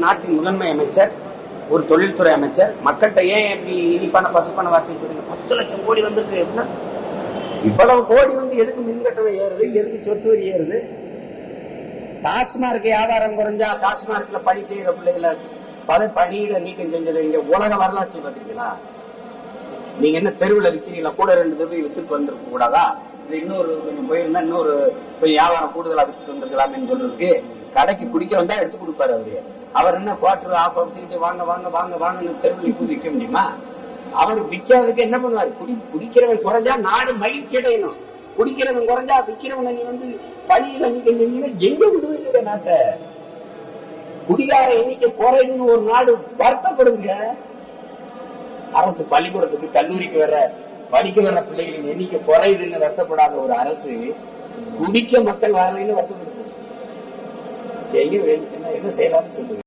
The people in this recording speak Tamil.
நாட்டின் முதன்மை அமைச்சர், ஒரு தொழில்துறை அமைச்சர், மக்கள்கிட்ட ஏன் இப்படி இனிப்பான பசுப்பான வார்த்தை சொல்லுங்க? 10 லட்சம் கோடி வந்திருக்கு அப்படின்னா இவ்வளவு கோடி வந்து எதுக்கு மின்கட்டணம் ஏறுது, எதுக்கு சொத்து வரி ஏறுது? டாஸ்மார்க் வியாபாரம் குறைஞ்சா டாஸ்மார்க்ல பணி செய்யற பிள்ளைகளை பணியிட நீக்கம் செஞ்சது இங்க உலக வரலாற்றை பார்த்திருக்கீங்களா? நீங்க என்ன தெருவில் விற்கிறீங்களா? கூட 2 தெருவை வித்துட்டு வந்திருக்க கூடாதா? இது இன்னொரு கொஞ்சம் போயிருந்தா இன்னொரு கொஞ்சம் வியாபாரம் கூடுதலா வித்துட்டு வந்திருக்கலாம்னு சொல்றதுக்கு கடைக்கு குடிக்க வந்தா எடுத்து கொடுப்பாரு அவரு. அவர் என்ன குவார்டர் ஆஃப் வச்சுக்கிட்டு வாங்க வாங்க வாங்க வாங்க தெருவில் இப்ப விற்க முடியுமா? அவர் விற்காததுக்கு என்ன பண்ணுவாரு? குடிக்கிறவன் குறைஞ்சா நாடு மகிழ்ச்சி அடையணும். குடிக்கிறவன் குறைஞ்சா விற்கிறவனை நீ வந்து பணியில நீக்கம் செஞ்சீங்கன்னா எங்க கொண்டு போயிட்டு நாட்டை? குடிகார எண்ணிக்கை குறையுதுன்னு ஒரு நாடு வருத்தப்படுதுங்க. அரசு பள்ளிக்கூடத்துக்கு கல்லூரிக்கு படிக்க வர பிள்ளைகளின் எண்ணிக்கை குறையுதுன்னு வருத்தப்படாத ஒரு அரசு குடிக்க மக்கள் வரலைன்னு வருத்தப்படுது. எங்க என்ன செய்யலாம்னு சொல்லுங்க.